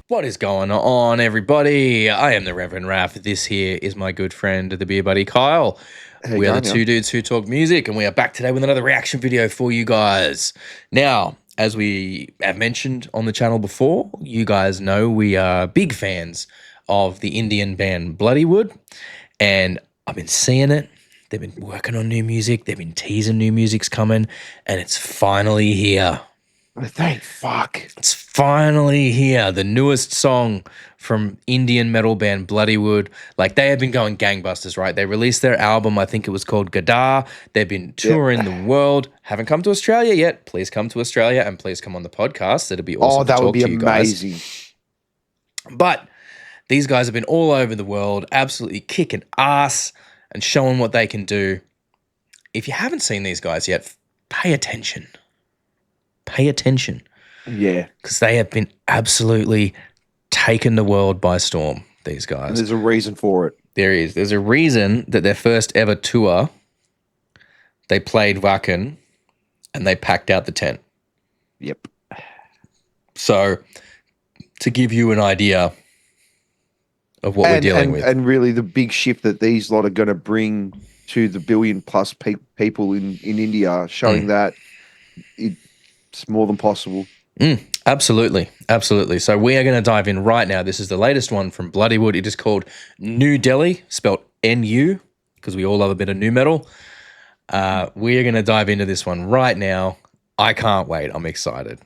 What is going on, everybody? I am the Reverend Raff. This here is my good friend, the beer buddy Kyle. We are the two dudes who talk music, and we are back today with another reaction video for you guys. Now, as we have mentioned on the channel before, you guys know we are big fans of the Indian band Bloodywood, and I've been seeing it. They've been working on new music. They've been teasing new music's coming, and it's finally here. Thank fuck. It's finally here. The newest song from Indian metal band Bloodywood. Like, they have been going gangbusters, right? They released their album, I think it was called Gadar. They've been touring the world. Haven't come to Australia yet. Please come to Australia and please come on the podcast. It'd be awesome to talk to you guys. Amazing. But these guys have been all over the world, absolutely kicking ass and showing what they can do. If you haven't seen these guys yet, pay attention. Pay attention. Yeah. Because they have been absolutely taking the world by storm, these guys. And there's a reason for it. There is. There's a reason that their first ever tour, they played Wacken and they packed out the tent. Yep. So, to give you an idea of what we're dealing with. And really the big shift that these lot are going to bring to the billion plus people in India, showing that it's more than possible. Absolutely. Absolutely. So we are going to dive in right now. This is the latest one from Bloodywood. It is called New Delhi, spelled N-U, because we all love a bit of new metal. We are going to dive into this one right now. I can't wait. I'm excited.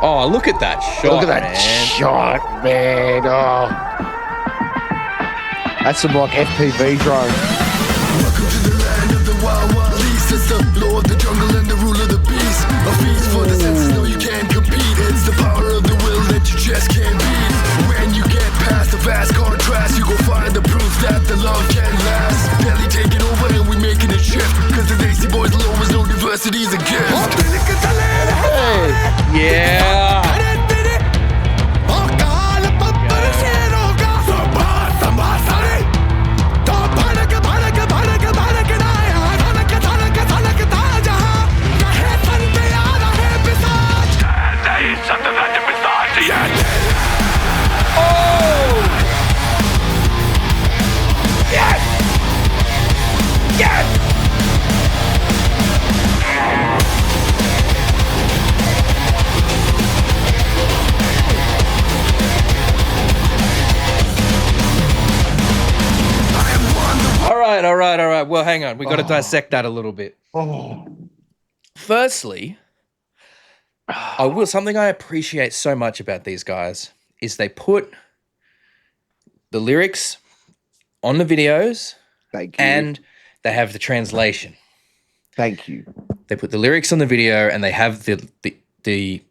Oh, look at that shot, Look at that shot, man. Oh. That's some like FPV drone. Welcome to the land of the wild, wild east. It's the law of the jungle and the rule of the beast. A feast for the senses, no you can't compete. It's the power of the will that you just can't beat. When you get past the vast contrast, you go find the proof that the love can last. Delhi taking over and we making a shift. Cause the Desi boys low is no diversity's a gift. Hey. Yeah. All right. Well, hang on. We've got to dissect that a little bit. Firstly, something I appreciate so much about these guys is they put the lyrics on the videos. Thank you. And they have the translation. Thank you. They put the lyrics on the video and they have the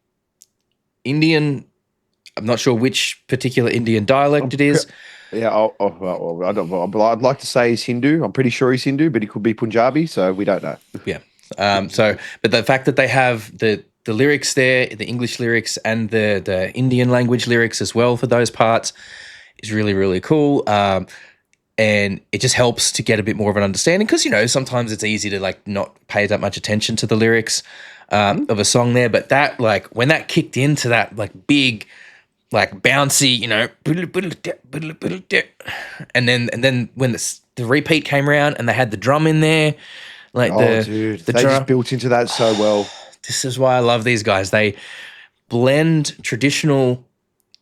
Indian, I'm not sure which particular Indian dialect it is. Yeah, I don't know. I'd like to say he's Hindu. I'm pretty sure he's Hindu, but he could be Punjabi, so we don't know. Yeah. But the fact that they have the lyrics there, the English lyrics and the Indian language lyrics as well for those parts is really, really cool. And it just helps to get a bit more of an understanding because, you know, sometimes it's easy to like not pay that much attention to the lyrics of a song there. But that, like, when that kicked into that like big, like bouncy, you know, and then when the repeat came around and they had the drum in there, like dude, they just built into that so well. This is why I love these guys. They blend traditional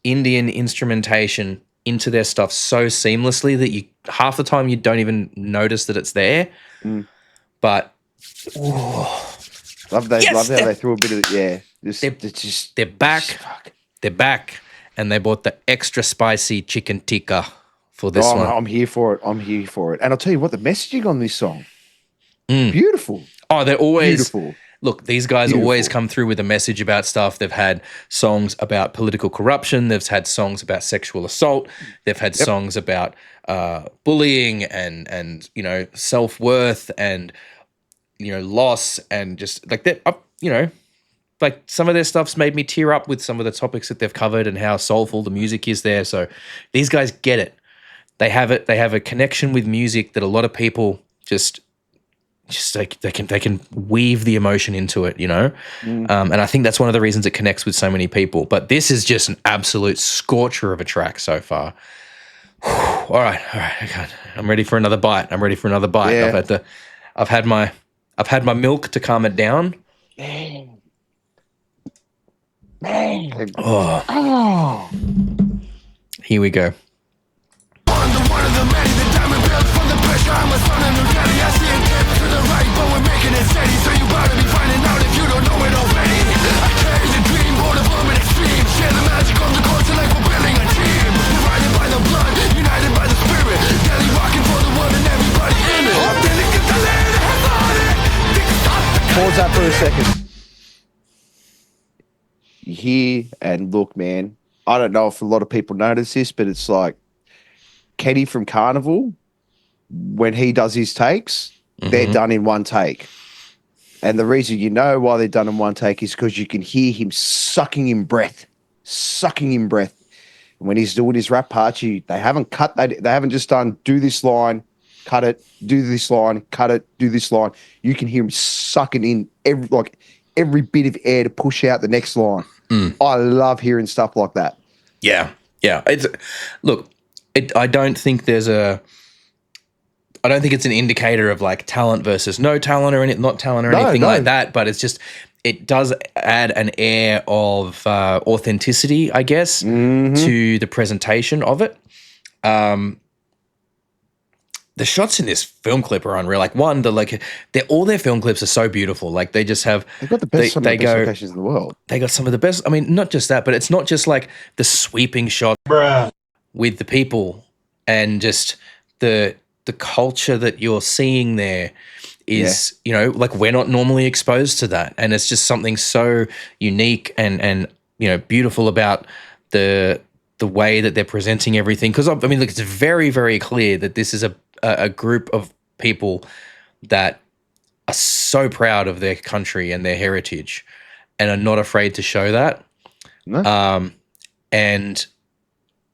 Indian instrumentation into their stuff so seamlessly that you half the time you don't even notice that it's there. But love how they threw a bit of it. Yeah, they're back. They're back. And they bought the extra spicy chicken tikka for this one. I'm here for it. And I'll tell you what, the messaging on this song, beautiful. Oh, they're always beautiful. Look, these guys always come through with a message about stuff. They've had songs about political corruption. They've had songs about sexual assault. They've had songs about bullying and you know, self-worth and, you know, loss and just like that, you know, like some of their stuff's made me tear up with some of the topics that they've covered and how soulful the music is there. So these guys get it. They have it. They have a connection with music that a lot of people just just like they can weave the emotion into it, you know. And I think that's one of the reasons it connects with so many people. But this is just an absolute scorcher of a track so far. All right, okay. I'm ready for another bite. Yeah. I've had my milk to calm it down. Oh. Here we go. Pause that for a second. You hear and look, man. I don't know if a lot of people notice this, but it's like Kenny from Carnival, when he does his takes, they're done in one take. And the reason you know why they're done in one take is because you can hear him sucking in breath. And when he's doing his rap parts, they haven't cut that. They haven't just done do this line, cut it, do this line, cut it, do this line. You can hear him sucking in every bit of air to push out the next line. I love hearing stuff like that. Yeah. I don't think it's an indicator of like talent versus no talent or anything like that. But it's just, it does add an air of authenticity, I guess, to the presentation of it. The shots in this film clip are unreal. Like all their film clips are so beautiful. Like they just have, they've got the best, some of the best locations in the world. They got some of the best. I mean, not just that, but it's not just like the sweeping shot with the people and just the culture that you're seeing there is, you know, like we're not normally exposed to that. And it's just something so unique and you know, beautiful about the way that they're presenting everything. Because I mean, look, it's very, very clear that this is a group of people that are so proud of their country and their heritage and are not afraid to show that. No. And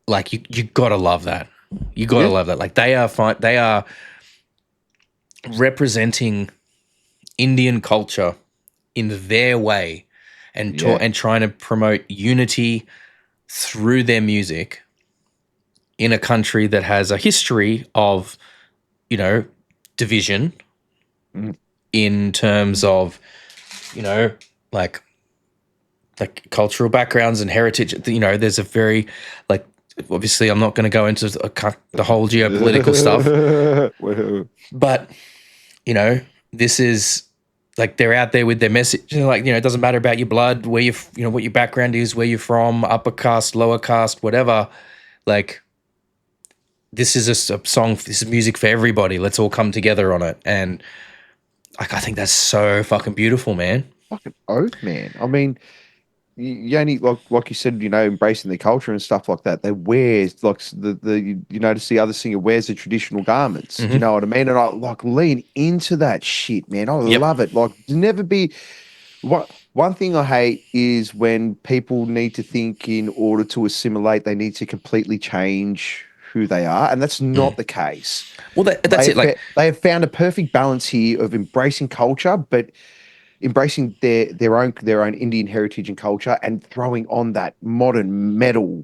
like you gotta love that. You gotta love that. Like they are representing Indian culture in their way and trying to promote unity through their music in a country that has a history of, you know, division in terms of, you know, like cultural backgrounds and heritage. You know, there's a very, like, obviously I'm not going to go into the whole geopolitical stuff, but, you know, this is like they're out there with their message. Like, you know, it doesn't matter about your blood, where you know, what your background is, where you're from, upper caste, lower caste, whatever. Like, this is a song, this is music for everybody. Let's all come together on it. And like, I think that's so fucking beautiful, man. Fucking oath, man. I mean, you only, like you said, you know, embracing the culture and stuff like that. They wear, like, you notice the other singer wears the traditional garments. You know what I mean? And I like lean into that shit, man. I love it. Like, never be. One thing I hate is when people need to think in order to assimilate, they need to completely change who they are, and that's not the case. Well, that's it. Like, they have found a perfect balance here of embracing culture, but embracing their own Indian heritage and culture, and throwing on that modern metal.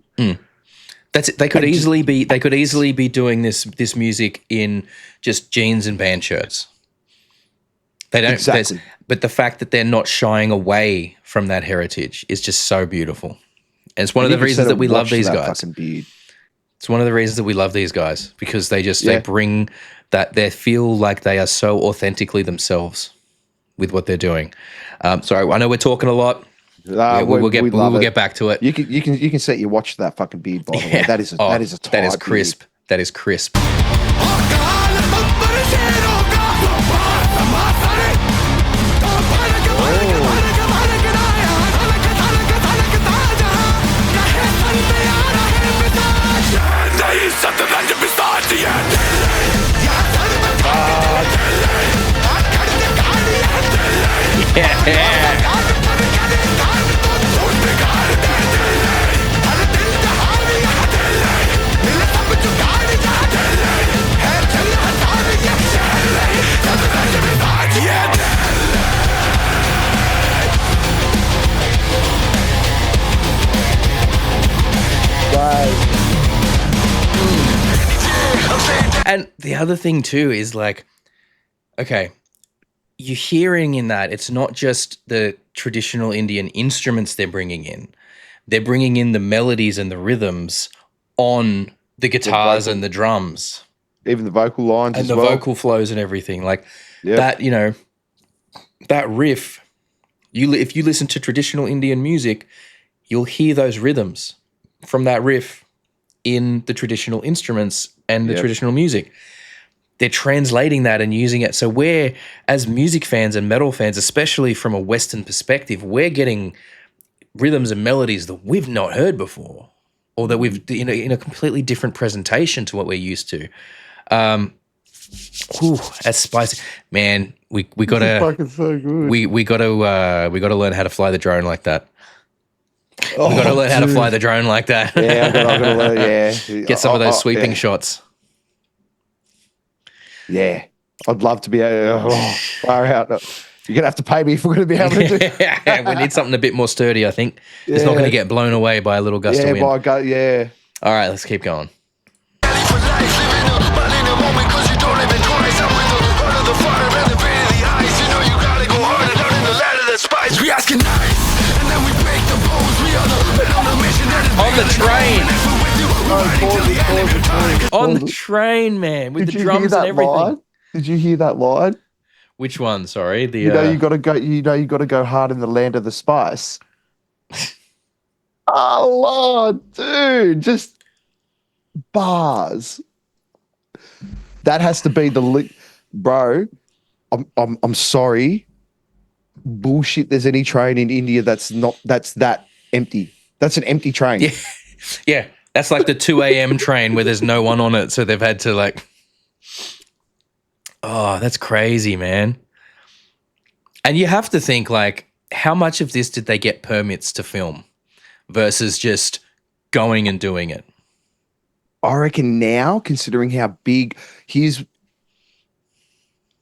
That's it. They could easily be doing this music in just jeans and band shirts. They don't. Exactly. But the fact that they're not shying away from that heritage is just so beautiful. And it's one of the reasons that we love these guys. It's one of the reasons that we love these guys, because they just they bring that, they feel like they are so authentically themselves with what they're doing. Sorry, I know we're talking a lot. We'll get back to it. You can set your watch to that fucking beard, by the way. That is a tight that is crisp. Beard. That is crisp. the other thing too is like, okay, you're hearing in that it's not just the traditional Indian instruments they're bringing in. They're bringing in the melodies and the rhythms on the guitars and the drums. Even the vocal lines and as the well. vocal flows and everything. Like that, you know, that riff, if you listen to traditional Indian music, you'll hear those rhythms from that riff in the traditional instruments and the traditional music. They're translating that and using it. So we're, as music fans and metal fans, especially from a Western perspective, we're getting rhythms and melodies that we've not heard before, or that we've in a completely different presentation to what we're used to. That's spicy, man. We gotta fucking so good. we gotta learn how to fly the drone like that. We gotta learn how to fly the drone like that. Yeah, I gotta learn. Yeah, get some of those sweeping shots. Yeah, I'd love to be far out. You're gonna have to pay me if we're gonna be able to do. Yeah, we need something a bit more sturdy. I think it's not gonna get blown away by a little gust of wind. By God, yeah. All right, let's keep going. On the train. On the train, man, with the drums and everything. Line? Did you hear that line? Which one? Sorry, the you gotta go. You gotta go hard in the land of the spice. Oh Lord, dude, just bars. That has to be the bro. I'm sorry. Bullshit. There's any train in India that's that empty. That's an empty train. Yeah, yeah. That's like the 2 a.m. train where there's no one on it, so they've had to like. Oh, that's crazy, man. And you have to think, like, how much of this did they get permits to film versus just going and doing it? I reckon now, considering how big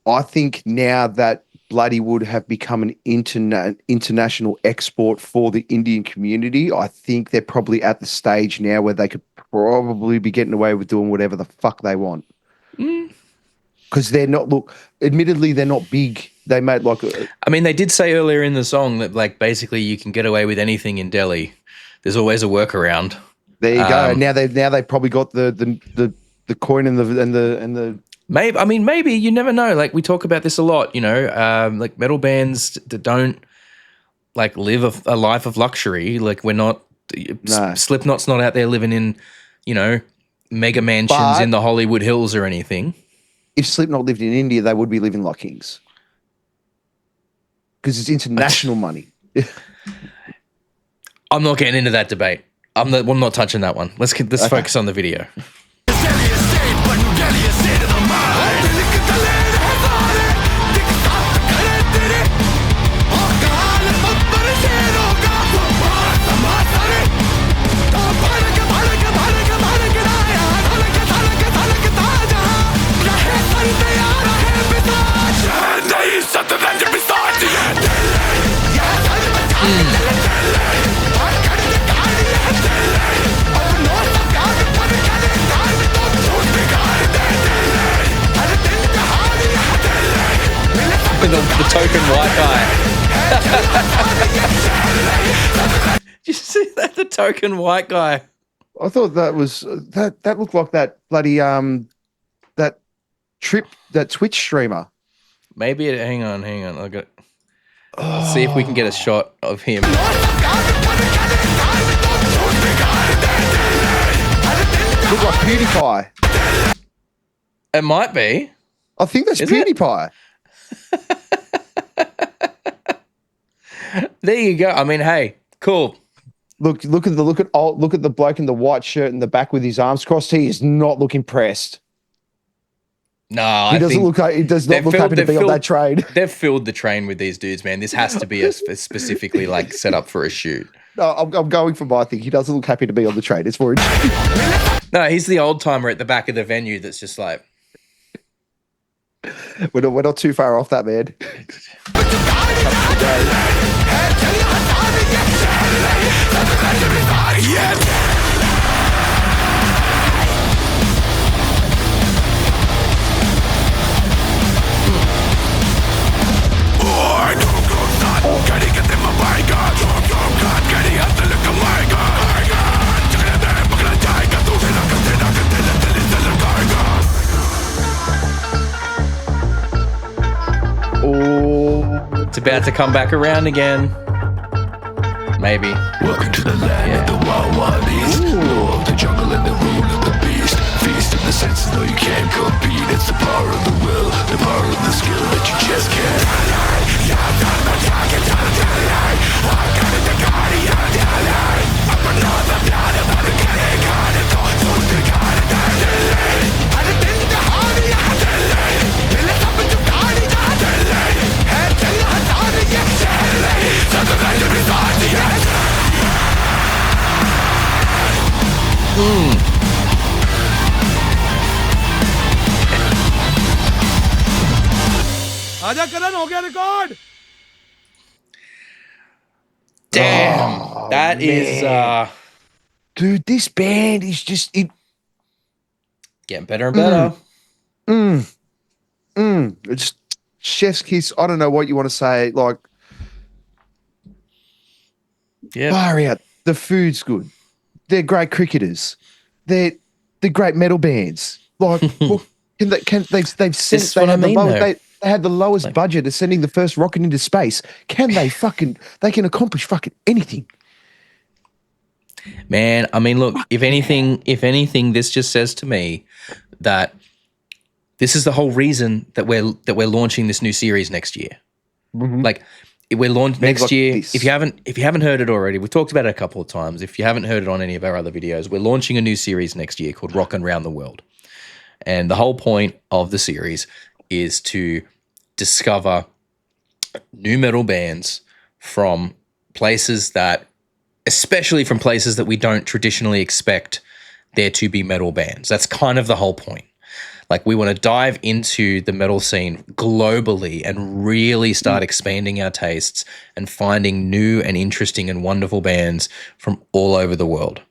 I think now that Bloodywood have become an international export for the Indian community, I think they're probably at the stage now where they could probably be getting away with doing whatever the fuck they want. Because they're not, admittedly, they're not big. They made I mean, they did say earlier in the song that, like, basically you can get away with anything in Delhi. There's always a workaround. There you go. Now they probably got the coin and the. Maybe, I mean, maybe, you never know. Like, we talk about this a lot, you know, like metal bands that don't like live a life of luxury. Like, we're not, Slipknot's not out there living in, you know, mega mansions in the Hollywood Hills or anything. If Slipknot lived in India, they would be living like kings. Because it's international money. I'm not getting into that debate. I'm not touching that one. Let's focus on the video. The token white guy. Did you see that? The token white guy. I thought that was that looked like that bloody that Twitch streamer. Maybe hang on. Let's see if we can get a shot of him. Look like PewDiePie. It might be. I think that's PewDiePie. There you go. I mean, hey, cool. Look at the bloke in the white shirt in the back with his arms crossed. He is not looking pressed. No, he does not look happy to be on that train. They've filled the train with these dudes, man. This has to be specifically like set up for a shoot. No, I'm going for my thing. He doesn't look happy to be on the train. It's more interesting. No, he's the old timer at the back of the venue that's just like. We're not too far off that, man. It's about to come back around again. Maybe. Welcome to the land of the wild, wild east. Law of the jungle and the rule of the beast. Feast of the senses, though you can't compete. It's the power of the will, the power of the skill that you just can't. आजा करण हो गया record Damn, that is dude, this band is just it. Getting better and better. It's chef's kiss. I don't know what you want to say. Like, Yeah. far out. The food's good. They're great cricketers. They're great metal bands. Like, well, they've sent. This is what I mean, though. They had the lowest budget of sending the first rocket into space. Can they they can accomplish fucking anything. Man, I mean, look, if anything, this just says to me that this is the whole reason that we're launching this new series next year. Like, we're launching next like year. this. If you haven't heard it already, we've talked about it a couple of times. If you haven't heard it on any of our other videos, we're launching a new series next year called Rockin' Round the World. And the whole point of the series is to discover new metal bands from places that, especially from places that we don't traditionally expect there to be metal bands. That's kind of the whole point. Like, we want to dive into the metal scene globally and really start expanding our tastes and finding new and interesting and wonderful bands from all over the world.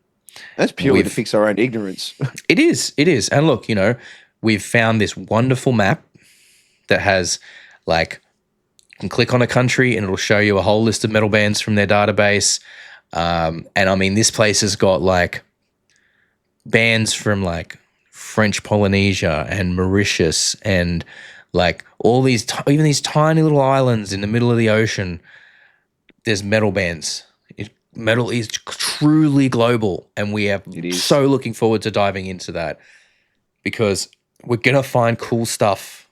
That's purely to fix our own ignorance. It is. And look, we've found this wonderful map that has, like, you can click on a country and it'll show you a whole list of metal bands from their database. And I mean, this place has got, like, bands from, like, French Polynesia and Mauritius and, like, all these, even these tiny little islands in the middle of the ocean. There's metal bands. Metal is truly global, and we are so looking forward to diving into that, because we're going to find cool stuff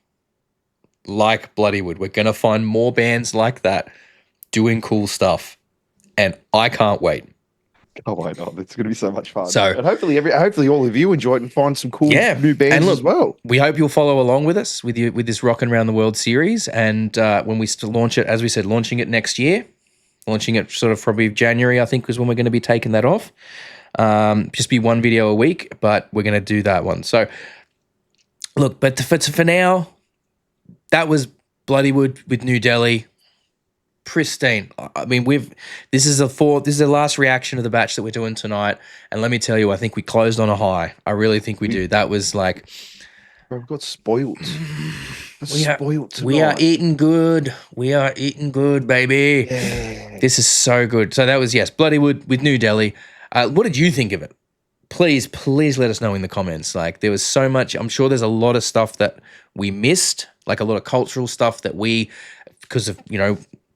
like Bloodywood. We're going to find more bands like that doing cool stuff, and I can't wait. Oh my God, it's going to be so much fun. So, and hopefully all of you enjoy it and find some cool new bands and look, as well. We hope you'll follow along with us with this Rockin' Round the World series, and when we launch it, as we said, launching it next year, launching it sort of probably January, I think, is when we're going to be taking that off. Just be one video a week, but we're going to do that one. So, look, but for now, that was Bloodywood with New Delhi. Pristine. I mean, this is the last reaction of the batch that we're doing tonight, and let me tell you, I think we closed on a high. I really think we do. That was like, we've got spoiled. We are eating good. We are eating good, baby. Yeah. This is so good. So that was, yes, Bloodywood with New Delhi. What did you think of it? Please let us know in the comments. Like, there was so much. I'm sure there's a lot of stuff that we missed, like a lot of cultural stuff that we, because of,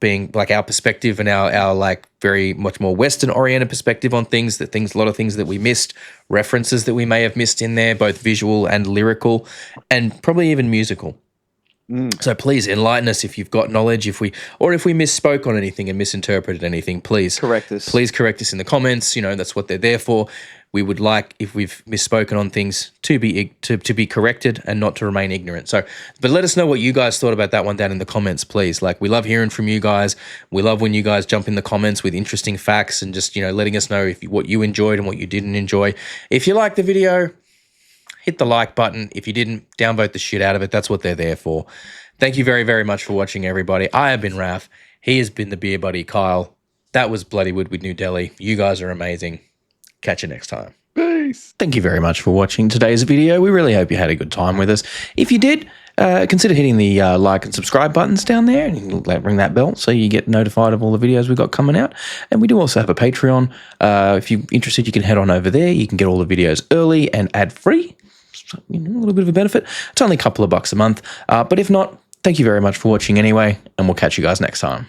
being like our perspective and our like very much more Western oriented perspective on things, a lot of things that we missed, references that we may have missed in there, both visual and lyrical, and probably even musical. So please enlighten us if you've got knowledge, if we misspoke on anything and misinterpreted anything, please correct us. Please correct us in the comments. That's what they're there for. We would like, if we've misspoken on things, to be corrected and not to remain ignorant. So, but let us know what you guys thought about that one down in the comments, please. Like, we love hearing from you guys. We love when you guys jump in the comments with interesting facts and just, letting us know what you enjoyed and what you didn't enjoy. If you liked the video, hit the like button. If you didn't, downvote the shit out of it. That's what they're there for. Thank you very, very much for watching, everybody. I have been Raff. He has been the beer buddy, Kyle. That was Bloodywood with New Delhi. You guys are amazing. Catch you next time. Peace. Thank you very much for watching today's video. We really hope you had a good time with us. If you did, consider hitting the like and subscribe buttons down there and ring that bell so you get notified of all the videos we've got coming out. And we do also have a Patreon. If you're interested, you can head on over there. You can get all the videos early and ad-free. A little bit of a benefit. It's only a couple of bucks a month. But if not, Thank you very much for watching anyway, and we'll catch you guys next time.